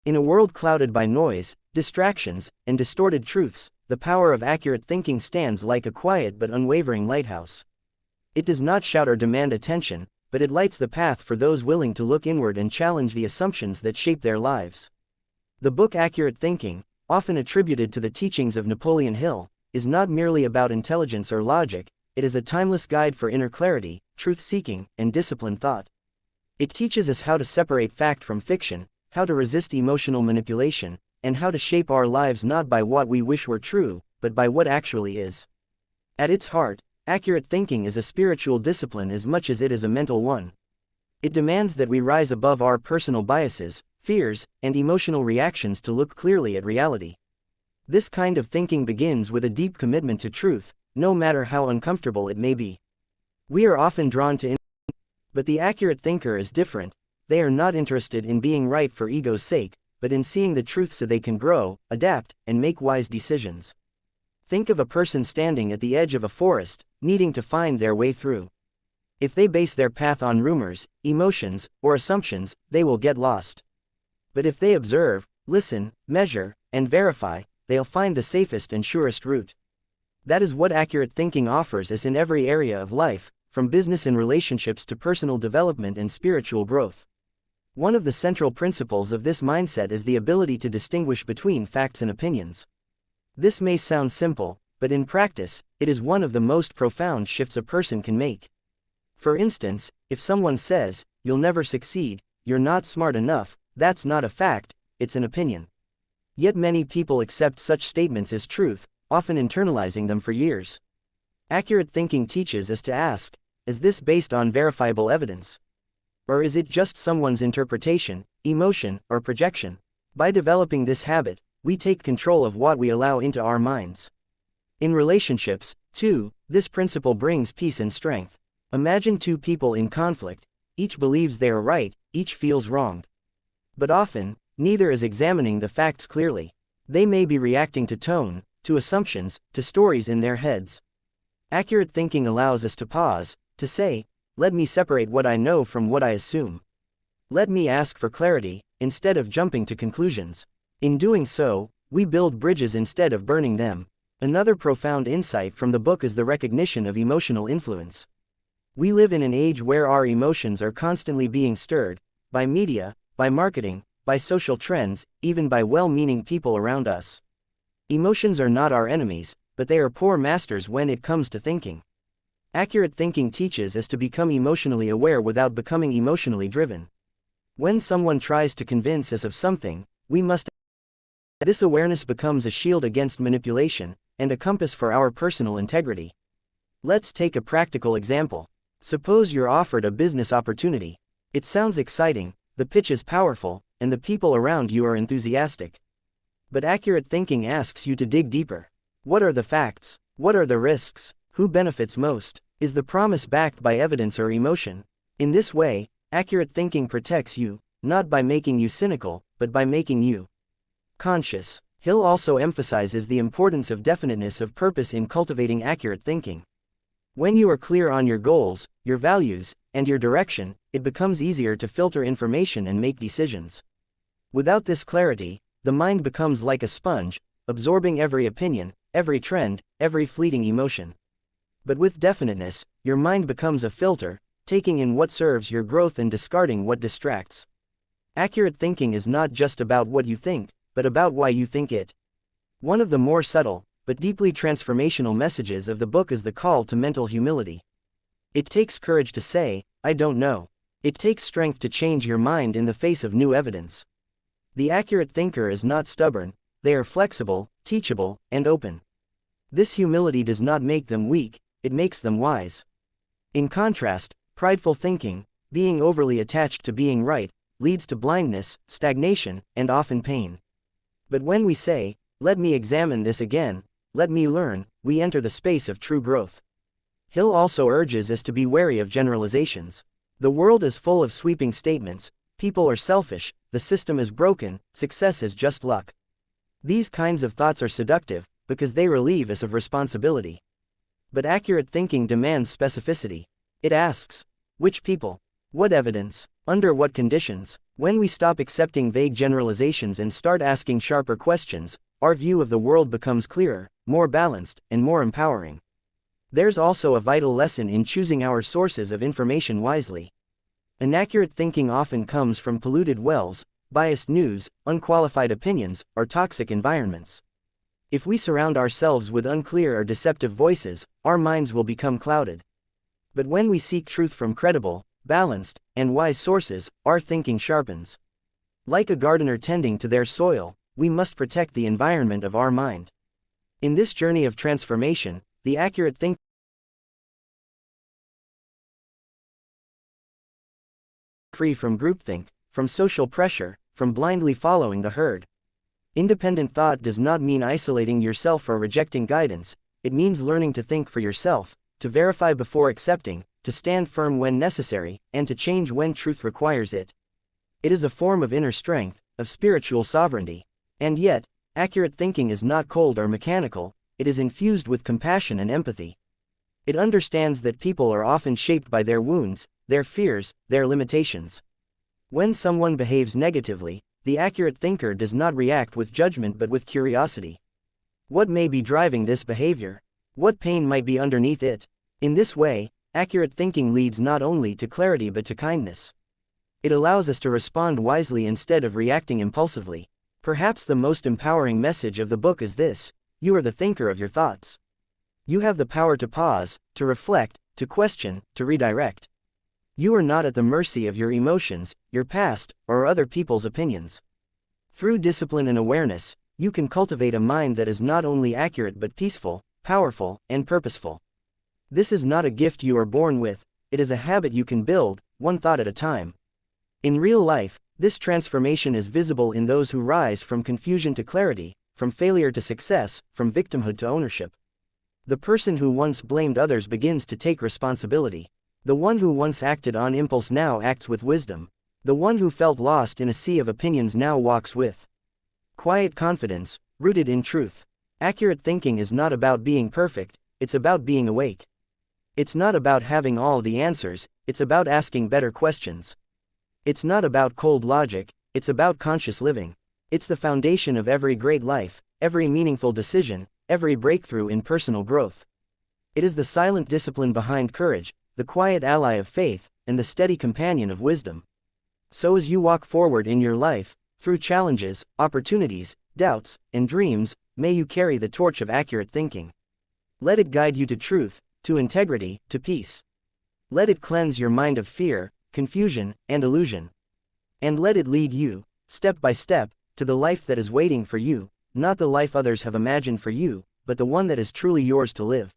In a world clouded by noise, distractions, and distorted truths, the power of accurate thinking stands like a quiet but unwavering lighthouse. It does not shout or demand attention, but it lights the path for those willing to look inward and challenge the assumptions that shape their lives. The book Accurate Thinking, often attributed to the teachings of Napoleon Hill, is not merely about intelligence or logic, it is a timeless guide for inner clarity, truth-seeking, and disciplined thought. It teaches us how to separate fact from fiction, how to resist emotional manipulation, and how to shape our lives not by what we wish were true, but by what actually is. At its heart, accurate thinking is a spiritual discipline as much as it is a mental one. It demands that we rise above our personal biases, fears, and emotional reactions to look clearly at reality. This kind of thinking begins with a deep commitment to truth, no matter how uncomfortable it may be. We are often drawn to but the accurate thinker is different. They are not interested in being right for ego's sake, but in seeing the truth so they can grow, adapt, and make wise decisions. Think of a person standing at the edge of a forest, needing to find their way through. If they base their path on rumors, emotions, or assumptions, they will get lost. But if they observe, listen, measure, and verify, they'll find the safest and surest route. That is what accurate thinking offers us in every area of life, from business and relationships to personal development and spiritual growth. One of the central principles of this mindset is the ability to distinguish between facts and opinions. This may sound simple, but in practice, it is one of the most profound shifts a person can make. For instance, if someone says, "You'll never succeed, you're not smart enough," that's not a fact, it's an opinion. Yet many people accept such statements as truth, often internalizing them for years. Accurate thinking teaches us to ask, is this based on verifiable evidence? Or is it just someone's interpretation, emotion, or projection? By developing this habit, we take control of what we allow into our minds. In relationships, too, this principle brings peace and strength. Imagine two people in conflict, each believes they are right, each feels wronged. But often, neither is examining the facts clearly. They may be reacting to tone, to assumptions, to stories in their heads. Accurate thinking allows us to pause, to say, let me separate what I know from what I assume. Let me ask for clarity, instead of jumping to conclusions. In doing so, we build bridges instead of burning them. Another profound insight from the book is the recognition of emotional influence. We live in an age where our emotions are constantly being stirred, by media, by marketing, by social trends, even by well-meaning people around us. Emotions are not our enemies, but they are poor masters when it comes to thinking. Accurate thinking teaches us to become emotionally aware without becoming emotionally driven. When someone tries to convince us of something, we must. This awareness becomes a shield against manipulation, and a compass for our personal integrity. Let's take a practical example. Suppose you're offered a business opportunity. It sounds exciting, the pitch is powerful, and the people around you are enthusiastic. But accurate thinking asks you to dig deeper. What are the facts? What are the risks? Who benefits most? Is the promise backed by evidence or emotion? In this way, accurate thinking protects you, not by making you cynical, but by making you conscious. Hill also emphasizes the importance of definiteness of purpose in cultivating accurate thinking. When you are clear on your goals, your values, and your direction, it becomes easier to filter information and make decisions. Without this clarity, the mind becomes like a sponge, absorbing every opinion, every trend, every fleeting emotion. But with definiteness, your mind becomes a filter, taking in what serves your growth and discarding what distracts. Accurate thinking is not just about what you think, but about why you think it. One of the more subtle, but deeply transformational messages of the book is the call to mental humility. It takes courage to say, "I don't know." It takes strength to change your mind in the face of new evidence. The accurate thinker is not stubborn, they are flexible, teachable, and open. This humility does not make them weak, it makes them wise. In contrast, prideful thinking, being overly attached to being right, leads to blindness, stagnation, and often pain. But when we say, "Let me examine this again, let me learn," we enter the space of true growth. Hill also urges us to be wary of generalizations. The world is full of sweeping statements: people are selfish, the system is broken, success is just luck. These kinds of thoughts are seductive, because they relieve us of responsibility. But accurate thinking demands specificity. It asks, which people? What evidence? Under what conditions? When we stop accepting vague generalizations and start asking sharper questions, our view of the world becomes clearer, more balanced, and more empowering. There's also a vital lesson in choosing our sources of information wisely. Inaccurate thinking often comes from polluted wells, biased news, unqualified opinions, or toxic environments. If we surround ourselves with unclear or deceptive voices, our minds will become clouded. But when we seek truth from credible, balanced, and wise sources, our thinking sharpens. Like a gardener tending to their soil, we must protect the environment of our mind. In this journey of transformation, the accurate thinker free from groupthink, from social pressure, from blindly following the herd. Independent thought does not mean isolating yourself or rejecting guidance, it means learning to think for yourself, to verify before accepting, to stand firm when necessary, and to change when truth requires it. It is a form of inner strength, of spiritual sovereignty. And yet, accurate thinking is not cold or mechanical, it is infused with compassion and empathy. It understands that people are often shaped by their wounds, their fears, their limitations. When someone behaves negatively, the accurate thinker does not react with judgment but with curiosity. What may be driving this behavior? What pain might be underneath it? In this way, accurate thinking leads not only to clarity but to kindness. It allows us to respond wisely instead of reacting impulsively. Perhaps the most empowering message of the book is this: you are the thinker of your thoughts. You have the power to pause, to reflect, to question, to redirect. You are not at the mercy of your emotions, your past, or other people's opinions. Through discipline and awareness, you can cultivate a mind that is not only accurate but peaceful, powerful, and purposeful. This is not a gift you are born with, it is a habit you can build, one thought at a time. In real life, this transformation is visible in those who rise from confusion to clarity, from failure to success, from victimhood to ownership. The person who once blamed others begins to take responsibility. The one who once acted on impulse now acts with wisdom. The one who felt lost in a sea of opinions now walks with quiet confidence, rooted in truth. Accurate thinking is not about being perfect, it's about being awake. It's not about having all the answers, it's about asking better questions. It's not about cold logic, it's about conscious living. It's the foundation of every great life, every meaningful decision, every breakthrough in personal growth. It is the silent discipline behind courage, the quiet ally of faith, and the steady companion of wisdom. So as you walk forward in your life, through challenges, opportunities, doubts, and dreams, may you carry the torch of accurate thinking. Let it guide you to truth, to integrity, to peace. Let it cleanse your mind of fear, confusion, and illusion. And let it lead you, step by step, to the life that is waiting for you, not the life others have imagined for you, but the one that is truly yours to live.